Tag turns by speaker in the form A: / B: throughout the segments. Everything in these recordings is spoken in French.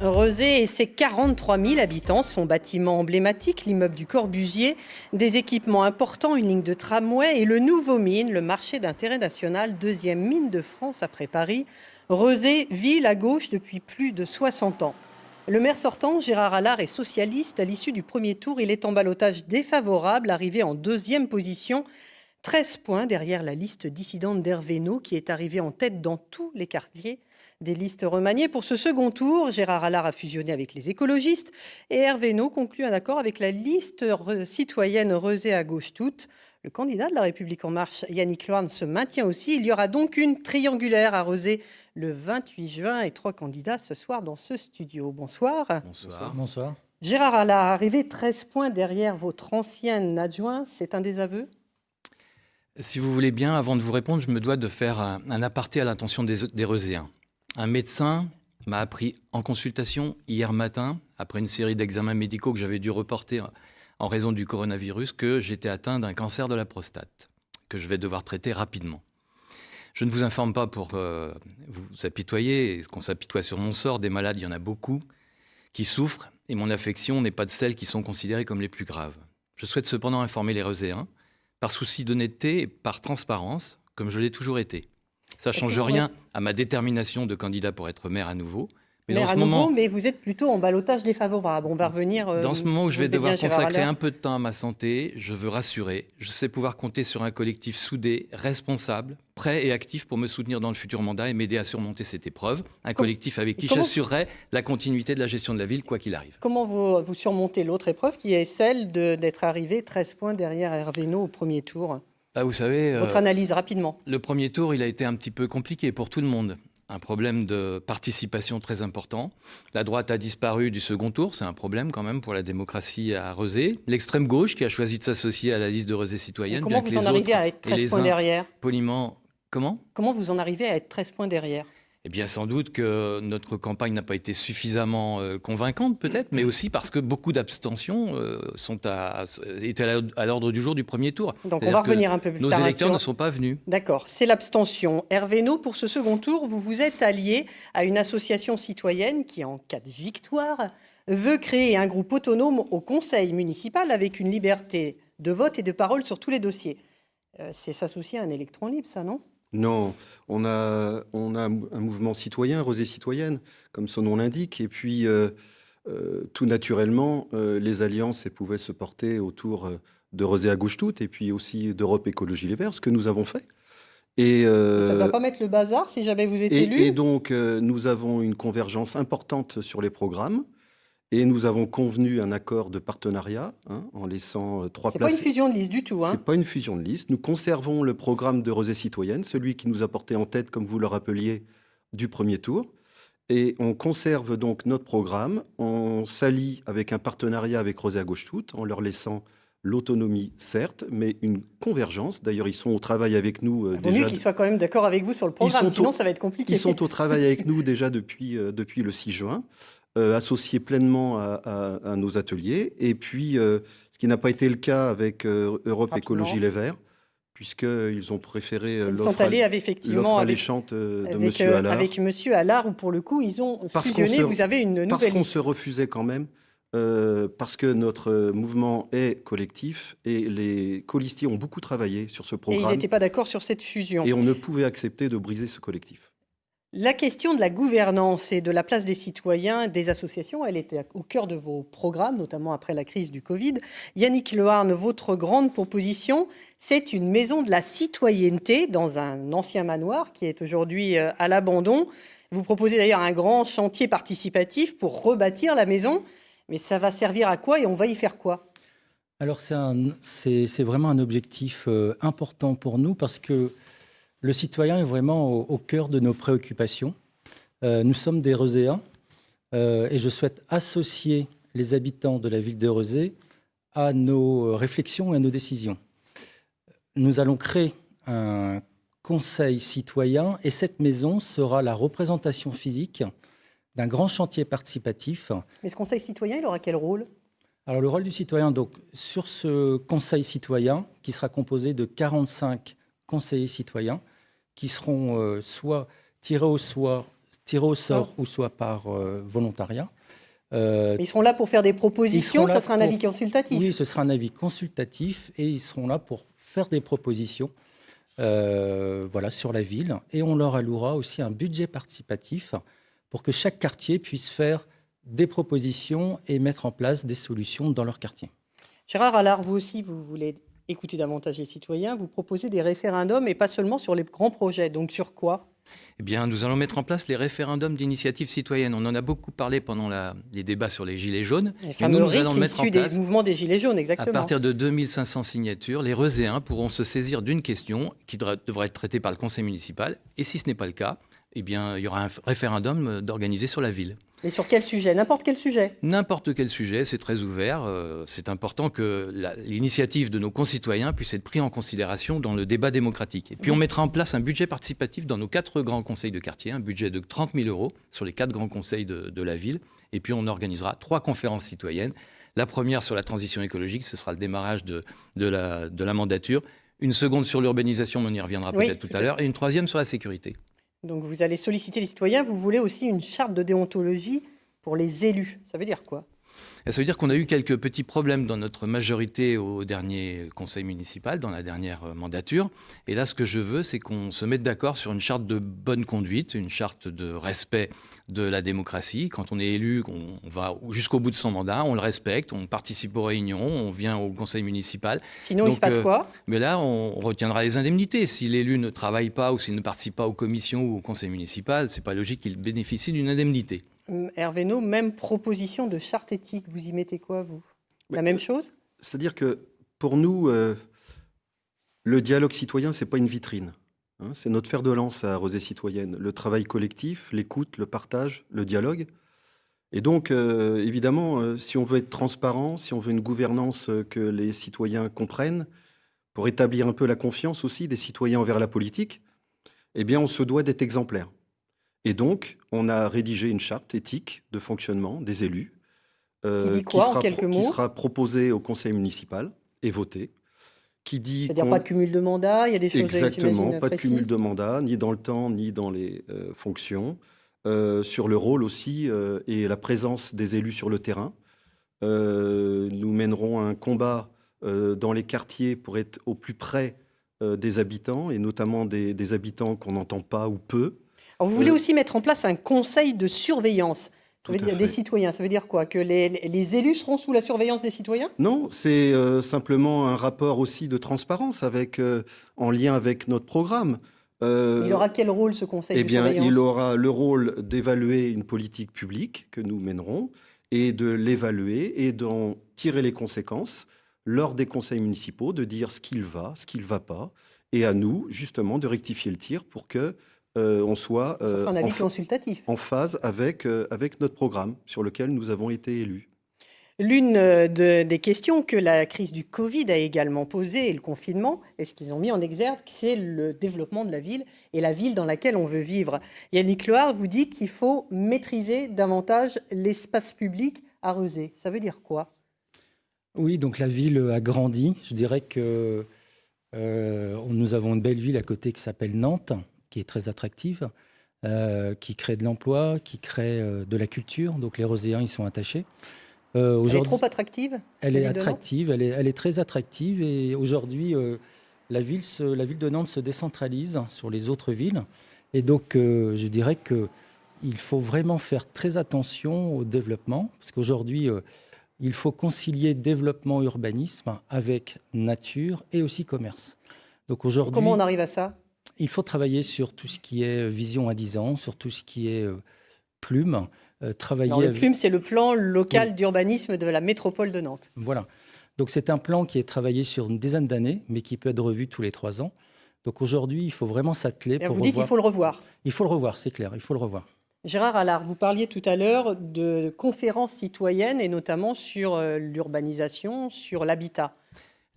A: Rezé et ses 43 000 habitants, son bâtiment emblématique, l'immeuble du Corbusier, des équipements importants, une ligne de tramway et le nouveau mine, le marché d'intérêt national, deuxième mine de France après Paris. Rezé, ville à gauche depuis plus de 60 ans. Le maire sortant, Gérard Allard, est socialiste. À l'issue du premier tour, il est en ballottage défavorable, arrivé en deuxième position, 13 points derrière la liste dissidente d'Hervé No, qui est arrivée en tête dans tous les quartiers des listes remaniées. Pour ce second tour, Gérard Allard a fusionné avec les écologistes et Hervé No conclut un accord avec la liste citoyenne Rezé à gauche toute. Le candidat de La République En Marche, Yannick Loarn, se maintient aussi. Il y aura donc une triangulaire à Rezé le 28 juin et 3 candidats ce soir dans ce studio. Bonsoir.
B: Bonsoir.
C: Bonsoir.
A: Gérard Allard, arrivé 13 points derrière votre ancienne adjoint, c'est un désaveu ?
B: Si vous voulez bien, avant de vous répondre, je me dois de faire un aparté à l'intention des Rezéens. Un médecin m'a appris en consultation hier matin, après une série d'examens médicaux que j'avais dû reporter en raison du coronavirus, que j'étais atteint d'un cancer de la prostate, que je vais devoir traiter rapidement. Je ne vous informe pas pour vous apitoyer, qu'on s'apitoie sur mon sort. Des malades, il y en a beaucoup qui souffrent, et mon affection n'est pas de celles qui sont considérées comme les plus graves. Je souhaite cependant informer les Rezéens, par souci d'honnêteté et par transparence, comme je l'ai toujours été. Ça ne change rien à ma détermination de candidat pour être maire à nouveau. Mais
A: maire à nouveau, mais vous êtes plutôt en ballottage défavorable. On va revenir.
B: Dans ce moment où je vais devoir consacrer un peu de temps à ma santé, je veux rassurer. Je sais pouvoir compter sur un collectif soudé, responsable, prêt et actif pour me soutenir dans le futur mandat et m'aider à surmonter cette épreuve. Un collectif avec qui j'assurerai la continuité de la gestion de la ville, quoi qu'il arrive.
A: Comment vous surmontez l'autre épreuve qui est celle d'être arrivé 13 points derrière Hervé No au premier tour ?
B: Vous savez,
A: votre analyse rapidement.
B: Le premier tour, il a été un petit peu compliqué pour tout le monde. Un problème de participation très important. La droite a disparu du second tour, c'est un problème quand même pour la démocratie à Rezé. L'extrême gauche qui a choisi de s'associer à la liste de Rezé citoyenne.
A: Comment vous en arrivez à être 13 points derrière ?
B: Poliment, comment ?
A: Comment vous en arrivez à être 13 points derrière ?
B: Eh bien, sans doute que notre campagne n'a pas été suffisamment convaincante, peut-être, mais aussi parce que beaucoup d'abstentions étaient à l'ordre du jour du premier tour.
A: Donc, on va revenir un peu plus tard.
B: Nos électeurs ne sont pas venus.
A: D'accord, c'est l'abstention. Hervé No, pour ce second tour, vous vous êtes allié à une association citoyenne qui, en cas de victoire, veut créer un groupe autonome au conseil municipal avec une liberté de vote et de parole sur tous les dossiers. C'est s'associer à un électron libre, ça, non ?
D: Non, on a un mouvement citoyen, Rezé citoyenne, comme son nom l'indique, et puis tout naturellement, les alliances pouvaient se porter autour de Rezé à gauche toute, et puis aussi d'Europe Écologie Les Verts, ce que nous avons fait. Et,
A: ça ne va pas mettre le bazar si jamais vous êtes élu.
D: Et donc, nous avons une convergence importante sur les programmes. Et nous avons convenu un accord de partenariat en laissant 3 places.
A: C'est pas une fusion de liste du tout.
D: C'est pas une fusion de liste. Nous conservons le programme de Rezé citoyenne, celui qui nous a porté en tête, comme vous le rappeliez, du premier tour. Et on conserve donc notre programme. On s'allie avec un partenariat avec Rezé à gauche toute, en leur laissant l'autonomie, certes, mais une convergence. D'ailleurs, ils sont au travail avec nous.
A: Il vaut mieux qu'ils soient quand même d'accord avec vous sur le programme, sinon ça va être compliqué.
D: Ils sont au travail avec nous déjà depuis le 6 juin. Associés pleinement à nos ateliers. Et puis, ce qui n'a pas été le cas avec Europe Écologie Les Verts, puisqu'ils ont préféré l'offre alléchante de M. Allard.
A: Avec M. Allard, où pour le coup, ils ont fusionné. Vous avez une nouvelle
D: Parce qu'on se refusait quand même, parce que notre mouvement est collectif et les colistiers ont beaucoup travaillé sur ce programme.
A: Et ils n'étaient pas d'accord sur cette fusion.
D: Et on ne pouvait accepter de briser ce collectif.
A: La question de la gouvernance et de la place des citoyens, des associations, elle était au cœur de vos programmes, notamment après la crise du Covid. Yannick Loarn, votre grande proposition, c'est une maison de la citoyenneté dans un ancien manoir qui est aujourd'hui à l'abandon. Vous proposez d'ailleurs un grand chantier participatif pour rebâtir la maison. Mais ça va servir à quoi et on va y faire quoi ?
C: Alors c'est vraiment un objectif important pour nous parce que le citoyen est vraiment au cœur de nos préoccupations. Nous sommes des Rezéens et je souhaite associer les habitants de la ville de Rezé à nos réflexions et à nos décisions. Nous allons créer un conseil citoyen et cette maison sera la représentation physique d'un grand chantier participatif.
A: Mais ce conseil citoyen, il aura quel rôle ?
C: Alors le rôle du citoyen, donc, sur ce conseil citoyen, qui sera composé de 45 conseillers citoyens, qui seront soit tirés au sort tirés au sort ou soit par volontariat.
A: Ils seront là pour faire des propositions, ça sera un avis consultatif.
C: Oui, ce sera un avis consultatif et ils seront là pour faire des propositions sur la ville. Et on leur allouera aussi un budget participatif pour que chaque quartier puisse faire des propositions et mettre en place des solutions dans leur quartier.
A: Gérard Allard, vous aussi, vous voulez écouter davantage les citoyens, vous proposez des référendums et pas seulement sur les grands projets. Donc sur quoi ?
B: Eh bien, nous allons mettre en place les référendums d'initiative citoyenne. On en a beaucoup parlé pendant les débats sur les Gilets jaunes.
A: Et nous allons le mettre en place des mouvements des Gilets jaunes, exactement.
B: À partir de 2500 signatures, les Reuséens pourront se saisir d'une question qui devra être traitée par le conseil municipal. Et si ce n'est pas le cas, eh bien, il y aura un référendum d'organiser sur la ville.
A: Et sur quel sujet ? N'importe quel sujet ?
B: N'importe quel sujet, c'est très ouvert. C'est important que l'initiative de nos concitoyens puisse être prise en considération dans le débat démocratique. Et puis on mettra en place un budget participatif dans nos 4 grands conseils de quartier, un budget de 30 000 € sur les 4 grands conseils de la ville. Et puis on organisera 3 conférences citoyennes. La première sur la transition écologique, ce sera le démarrage de la mandature. Une seconde sur l'urbanisation, on y reviendra peut-être tout à l'heure. Et une troisième sur la sécurité. Donc
A: vous allez solliciter les citoyens, vous voulez aussi une charte de déontologie pour les élus. Ça veut dire quoi ? Ça veut dire qu'on a eu quelques petits problèmes dans notre majorité au dernier conseil municipal, dans la dernière mandature. Et là, ce que je veux, c'est qu'on se mette d'accord sur une charte de bonne conduite, une charte de respect de la démocratie. Quand on est élu, on va jusqu'au bout de son mandat, on le respecte, on participe aux réunions, on vient au conseil municipal. Sinon, il se passe quoi ? Mais là, on retiendra les indemnités. Si l'élu ne travaille pas ou s'il ne participe pas aux commissions ou au conseil municipal, c'est pas logique qu'il bénéficie d'une indemnité. Hervé Naud, même proposition de charte éthique. Vous y mettez quoi, vous ? La même chose ?
D: C'est-à-dire que pour nous, le dialogue citoyen, c'est pas une vitrine. C'est notre fer de lance à Rosée Citoyenne. Le travail collectif, l'écoute, le partage, le dialogue. Et donc, évidemment, si on veut être transparent, si on veut une gouvernance que les citoyens comprennent, pour établir un peu la confiance aussi des citoyens envers la politique, eh bien, on se doit d'être exemplaire. Et donc, on a rédigé une charte éthique de fonctionnement des élus
A: qui dit quoi, en quelques mots ?
D: Qui sera proposée au conseil municipal et votée.
A: C'est-à-dire pas de cumul de mandat, il y a des choses
D: exactement, pas
A: précises.
D: de cumul de mandat, ni dans le temps, ni dans les fonctions. Sur le rôle aussi et la présence des élus sur le terrain. Nous mènerons un combat dans les quartiers pour être au plus près des habitants, et notamment des habitants qu'on n'entend pas ou peu.
A: Alors vous voulez aussi mettre en place un conseil de surveillance des citoyens. Ça veut dire quoi ? Que les élus seront sous la surveillance des citoyens ?
D: Non, c'est simplement un rapport aussi de transparence en lien avec notre programme.
A: Il aura quel rôle, ce conseil de surveillance ?
D: Il aura le rôle d'évaluer une politique publique que nous mènerons et de l'évaluer et d'en tirer les conséquences lors des conseils municipaux, de dire ce qu'il va pas, et à nous, justement, de rectifier le tir pour que on soit
A: Ce sera un avis consultatif.
D: En phase avec notre programme sur lequel nous avons été élus.
A: L'une des questions que la crise du Covid a également posées, et le confinement, et ce qu'ils ont mis en exergue, c'est le développement de la ville et la ville dans laquelle on veut vivre. Yannick Loire vous dit qu'il faut maîtriser davantage l'espace public à Rezé. Ça veut dire quoi ?
C: Oui, donc la ville a grandi. Je dirais que nous avons une belle ville à côté qui s'appelle Nantes, qui est très attractive, qui crée de l'emploi, qui crée de la culture. Donc les Roséens y sont attachés.
A: Elle est trop attractive ?
C: Elle est attractive, elle est très attractive. Et aujourd'hui, la ville de Nantes se décentralise sur les autres villes. Et donc, je dirais qu'il faut vraiment faire très attention au développement. Parce qu'aujourd'hui, il faut concilier développement, urbanisme avec nature et aussi commerce. Donc aujourd'hui,
A: comment on arrive à ça ?
C: Il faut travailler sur tout ce qui est vision à 10 ans, sur tout ce qui est plume.
A: Le plume, c'est le plan local d'urbanisme de la métropole de Nantes.
C: Voilà. Donc c'est un plan qui est travaillé sur une dizaine d'années, mais qui peut être revu tous les 3 ans. Donc aujourd'hui, il faut vraiment s'atteler pour revoir.
A: Vous dites qu'il faut le revoir.
C: Il faut le revoir, c'est clair, il faut le revoir.
A: Gérard Allard, vous parliez tout à l'heure de conférences citoyennes et notamment sur l'urbanisation, sur l'habitat.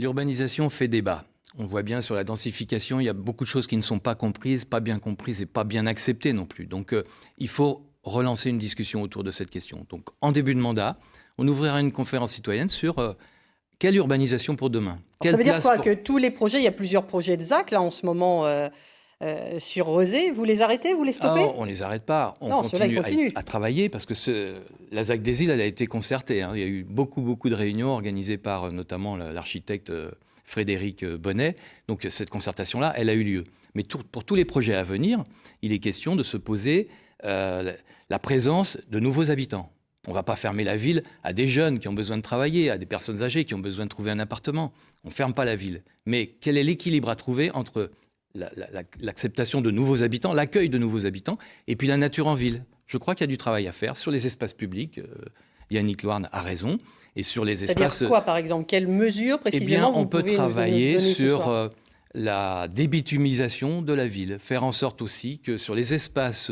B: L'urbanisation fait débat. On voit bien sur la densification, il y a beaucoup de choses qui ne sont pas comprises, pas bien comprises et pas bien acceptées non plus. Donc il faut relancer une discussion autour de cette question. Donc en début de mandat, on ouvrira une conférence citoyenne sur quelle urbanisation pour demain.
A: Ça veut dire quoi ? Que tous les projets, il y a plusieurs projets de ZAC là en ce moment sur Rezé. Vous les arrêtez, vous les stoppez?
B: On ne les arrête pas. On
A: Non, ceux-là, ils continuent.
B: à travailler parce que la ZAC des îles, elle a été concertée. Il y a eu beaucoup de réunions organisées par notamment l'architecte Frédéric Bonnet. Donc cette concertation-là, elle a eu lieu. Mais pour tous les projets à venir, il est question de se poser la présence de nouveaux habitants. On ne va pas fermer la ville à des jeunes qui ont besoin de travailler, à des personnes âgées qui ont besoin de trouver un appartement. On ne ferme pas la ville. Mais quel est l'équilibre à trouver entre l'acceptation de nouveaux habitants, l'accueil de nouveaux habitants, et puis la nature en ville? Je crois qu'il y a du travail à faire sur les espaces publics. Yannick Louarn a raison. Et sur les espaces...
A: C'est-à-dire quoi, par exemple? Quelles mesures précisément
B: on peut travailler sur la débitumisation de la ville, faire en sorte aussi que sur les espaces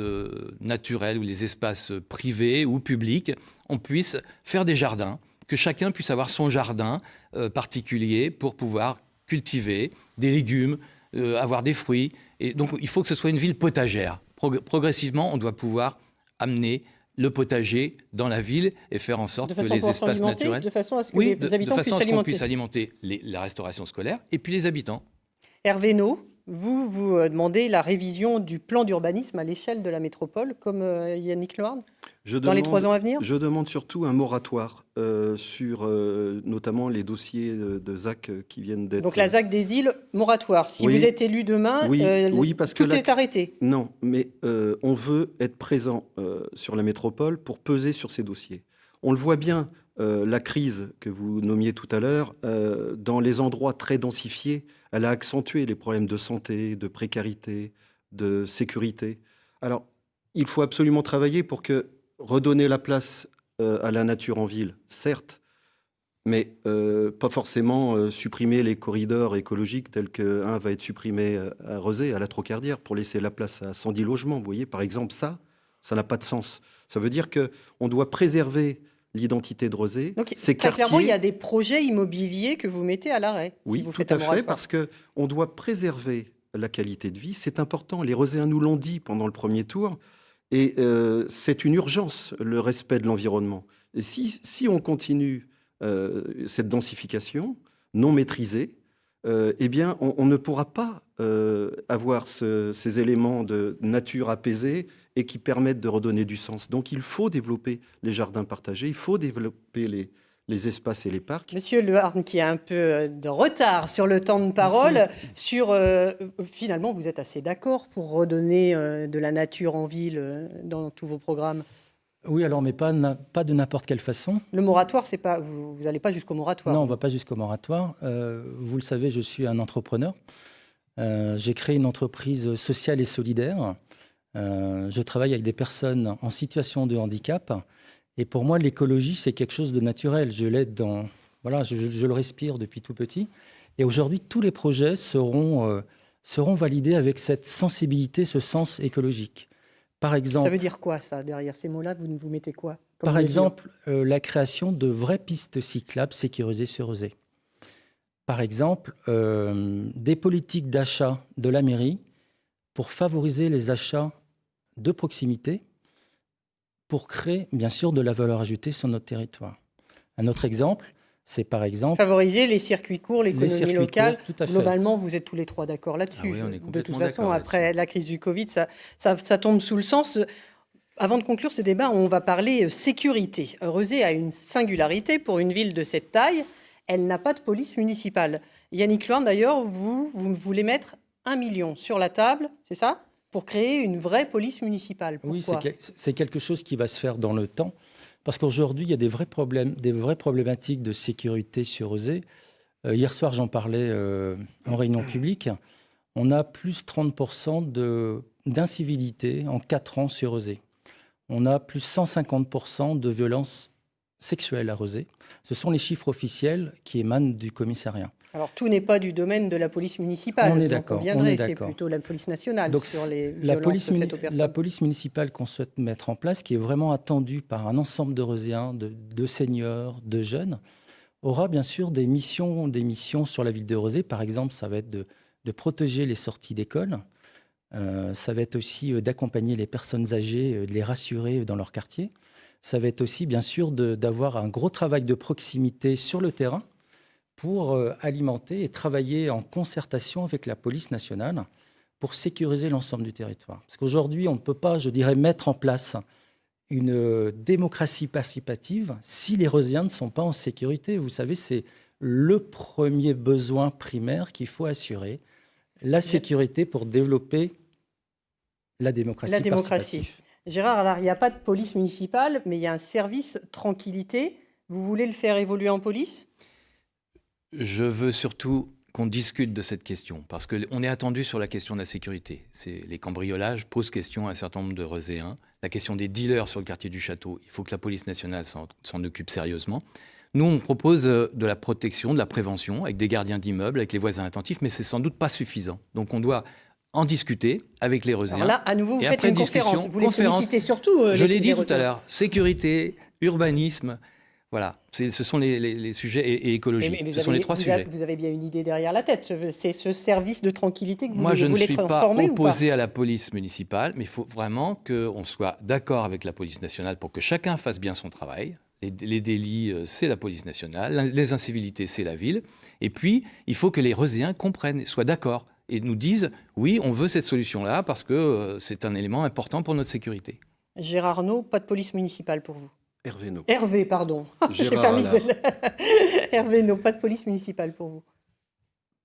B: naturels ou les espaces privés ou publics, on puisse faire des jardins, que chacun puisse avoir son jardin particulier pour pouvoir cultiver des légumes, avoir des fruits. Et donc, il faut que ce soit une ville potagère. Progressivement, on doit pouvoir amener le potager dans la ville et faire en sorte que les espaces naturels...
A: De façon à ce que les habitants
B: puissent alimenter la restauration scolaire et puis les habitants.
A: Hervé No, vous demandez la révision du plan d'urbanisme à l'échelle de la métropole, comme Yannick Louarn, dans les 3 ans à venir?
D: Je demande surtout un moratoire sur notamment les dossiers de ZAC qui viennent d'être...
A: Donc la ZAC des îles, moratoire. Si vous êtes élu demain,
D: parce
A: tout
D: que
A: est arrêté.
D: Non, mais on veut être présent sur la métropole pour peser sur ces dossiers. On le voit bien, la crise que vous nommiez tout à l'heure, dans les endroits très densifiés, elle a accentué les problèmes de santé, de précarité, de sécurité. Alors, il faut absolument travailler pour que redonner la place à la nature en ville, certes, mais pas forcément supprimer les corridors écologiques tels qu'un va être supprimé à Rezé, à la Trocardière, pour laisser la place à 110 logements. Vous voyez, par exemple, ça n'a pas de sens. Ça veut dire qu'on doit préserver l'identité de Rezé.
A: Donc, très clairement, il y a des projets immobiliers que vous mettez à l'arrêt.
D: Oui,
A: si vous
D: tout à fait, parce qu'on doit préserver la qualité de vie. C'est important. Les Rezéens nous l'ont dit pendant le premier tour. Et c'est une urgence, le respect de l'environnement. Et si on continue cette densification non maîtrisée, eh bien, on ne pourra pas avoir ces éléments de nature apaisée et qui permettent de redonner du sens. Donc, il faut développer les jardins partagés, il faut développer les espaces et les parcs.
A: Monsieur Louarn, qui a un peu de retard sur le temps de parole, finalement, vous êtes assez d'accord pour redonner de la nature en ville dans tous vos programmes?
C: Oui, alors, mais pas de n'importe quelle façon.
A: Le moratoire, c'est pas, vous n'allez pas jusqu'au moratoire?
C: Non, on ne va pas jusqu'au moratoire. Vous le savez, je suis un entrepreneur. J'ai créé une entreprise sociale et solidaire. Je travaille avec des personnes en situation de handicap. Et pour moi, l'écologie, c'est quelque chose de naturel. Je l'aide je le respire depuis tout petit. Et aujourd'hui, tous les projets seront validés avec cette sensibilité, ce sens écologique. Par exemple,
A: ça veut dire quoi, ça, derrière ces mots-là? Vous mettez quoi?
C: Par exemple, la création de vraies pistes cyclables sécurisées sur Rezé. Par exemple, des politiques d'achat de la mairie pour favoriser les achats de proximité, pour créer, bien sûr, de la valeur ajoutée sur notre territoire. Un autre exemple, c'est par exemple...
A: favoriser les circuits courts, l'économie locale.
C: Tout à fait.
A: Globalement, vous êtes tous les 3 d'accord là-dessus.
B: Ah oui,
A: de toute façon, après la crise du Covid, ça tombe sous le sens. Avant de conclure ce débat, on va parler sécurité. Rezé a une singularité pour une ville de cette taille. Elle n'a pas de police municipale. Yannick Louarn, d'ailleurs, vous voulez mettre 1 million sur la table, c'est ça? Pour créer une vraie police municipale. Pourquoi?
C: Oui, c'est quelque chose qui va se faire dans le temps. Parce qu'aujourd'hui, il y a des vraies problématiques de sécurité sur Rezé. Hier soir, j'en parlais en réunion publique. On a plus 30% d'incivilité en 4 ans sur Rezé. On a plus 150% de violences sexuelles à Rezé. Ce sont les chiffres officiels qui émanent du commissariat.
A: Alors, tout n'est pas du domaine de la police municipale.
C: On est d'accord.
A: C'est plutôt la police nationale.
C: Donc,
A: sur les violences faites aux personnes.
C: La police municipale qu'on souhaite mettre en place, qui est vraiment attendue par un ensemble de Rezéens, de seniors, de jeunes, aura bien sûr des missions sur la ville de Rezé. Par exemple, ça va être de protéger les sorties d'école. Ça va être aussi d'accompagner les personnes âgées, de les rassurer dans leur quartier. Ça va être aussi, bien sûr, d'avoir un gros travail de proximité sur le terrain pour alimenter et travailler en concertation avec la police nationale pour sécuriser l'ensemble du territoire. Parce qu'aujourd'hui, on ne peut pas, je dirais, mettre en place une démocratie participative si les Rosiens ne sont pas en sécurité. Vous savez, c'est le premier besoin primaire qu'il faut assurer, la sécurité pour développer la démocratie participative.
A: Gérard, alors il n'y a pas de police municipale, mais il y a un service tranquillité. Vous voulez le faire évoluer en police ?
B: Je veux surtout qu'on discute de cette question, parce qu'on est attendu sur la question de la sécurité. Les cambriolages posent question à un certain nombre de Roséens. La question des dealers sur le quartier du Château, il faut que la police nationale s'en occupe sérieusement. Nous, on propose de la protection, de la prévention, avec des gardiens d'immeubles, avec les voisins attentifs, mais c'est sans doute pas suffisant. Donc on doit en discuter avec les Roséens.
A: Alors là, à nouveau, vous faites une conférence. Vous les
B: conférence,
A: sollicitez surtout.
B: Je l'ai dit tout à l'heure, sécurité, urbanisme... Voilà, ce sont les sujets et écologie. Ce sont les trois sujets.
A: Vous avez bien une idée derrière la tête. C'est ce service de tranquillité que vous voulez transformer.
B: Moi, je ne suis pas opposé à la police municipale, mais il faut vraiment qu'on soit d'accord avec la police nationale pour que chacun fasse bien son travail. Les délits, c'est la police nationale. Les incivilités, c'est la ville. Et puis, il faut que les Roséens comprennent, soient d'accord et nous disent « oui, on veut cette solution-là parce que c'est un élément important pour notre sécurité ».
A: Gérard Arnaud, pas de police municipale pour vous ?
D: Hervé,
A: pardon.
D: Gérard
A: Hervé No, pas de police municipale pour vous.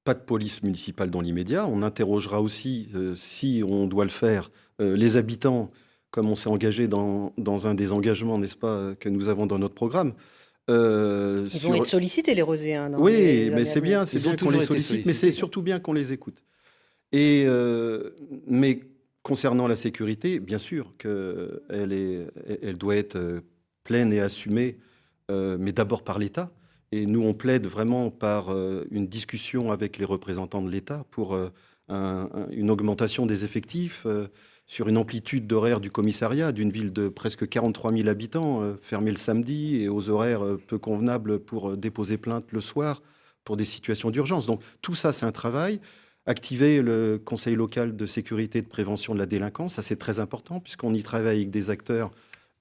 D: Pas de police municipale dans l'immédiat. On interrogera aussi, si on doit le faire, les habitants, comme on s'est engagé dans un des engagements, n'est-ce pas, que nous avons dans notre programme.
A: Ils vont être sollicités, les Roséens.
D: Oui, mais c'est bien qu'on les sollicite, mais c'est surtout bien qu'on les écoute. Mais concernant la sécurité, bien sûr qu'elle doit être pleine et assumée, mais d'abord par l'État. Et nous, on plaide vraiment par une discussion avec les représentants de l'État pour une augmentation des effectifs sur une amplitude d'horaire du commissariat d'une ville de presque 43 000 habitants, fermée le samedi et aux horaires peu convenables pour déposer plainte le soir pour des situations d'urgence. Donc tout ça, c'est un travail. Activer le Conseil local de sécurité et de prévention de la délinquance, ça c'est très important puisqu'on y travaille avec des acteurs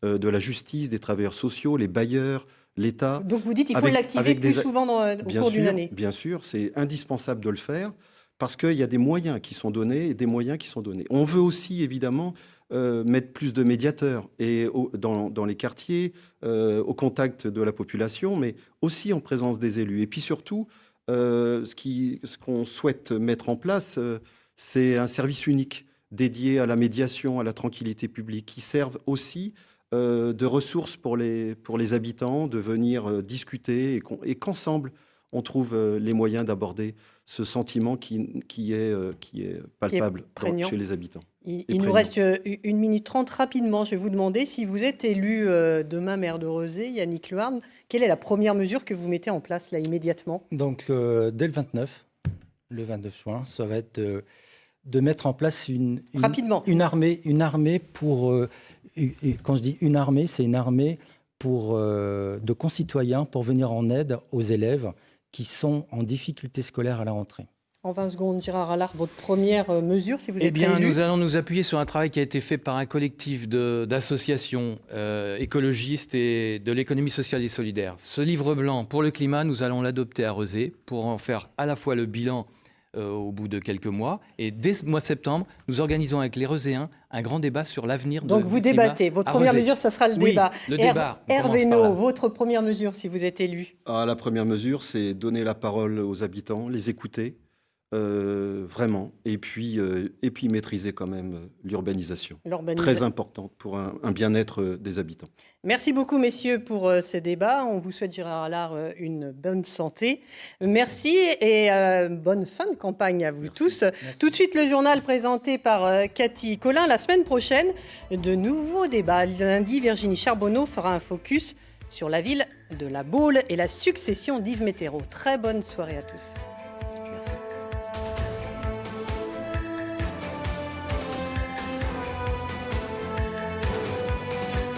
D: de la justice, des travailleurs sociaux, les bailleurs, l'État.
A: Donc vous dites qu'il faut l'activer plus souvent au cours d'une année.
D: Bien sûr, c'est indispensable de le faire parce qu'il y a des moyens qui sont donnés et des moyens qui sont donnés. On veut aussi évidemment mettre plus de médiateurs dans les quartiers, au contact de la population, mais aussi en présence des élus. Et puis surtout, ce qu'on souhaite mettre en place, c'est un service unique dédié à la médiation, à la tranquillité publique, qui serve aussi de ressources pour les habitants, de venir discuter et qu'ensemble, on trouve les moyens d'aborder ce sentiment qui est palpable chez les habitants.
A: Il nous reste 1 minute 30 rapidement. Je vais vous demander si vous êtes élu demain maire de Rezé, Yannick Leharne, quelle est la première mesure que vous mettez en place là immédiatement ?
C: Donc dès le 29 juin, ça va être de mettre en place une armée pour... quand je dis une armée, c'est une armée de concitoyens pour venir en aide aux élèves qui sont en difficulté scolaire à la rentrée.
A: En 20 secondes, Gérard Allard, votre première mesure, si vous êtes élu ?
B: Nous allons nous appuyer sur un travail qui a été fait par un collectif d'associations écologistes et de l'économie sociale et solidaire. Ce livre blanc pour le climat, nous allons l'adopter à Rezé pour en faire à la fois le bilan au bout de quelques mois. Et dès ce mois de septembre, nous organisons avec les Rezéens un grand débat sur l'avenir
A: Donc vous débattez. Votre première mesure, ça sera le débat.
B: Le débat.
A: Hervé No, votre première mesure, si vous êtes élu ?
D: La première mesure, c'est donner la parole aux habitants, les écouter, vraiment, et puis maîtriser quand même l'urbanisation. Très importante pour un bien-être des habitants.
A: Merci beaucoup, messieurs, pour ces débats. On vous souhaite, Gérard Allard, une bonne santé. Merci et bonne fin de campagne à vous tous. Merci. Tout de suite, le journal présenté par Cathy Collin. La semaine prochaine, de nouveaux débats. Lundi, Virginie Charbonneau fera un focus sur la ville de La Baule et la succession d'Yves Météro. Très bonne soirée à tous.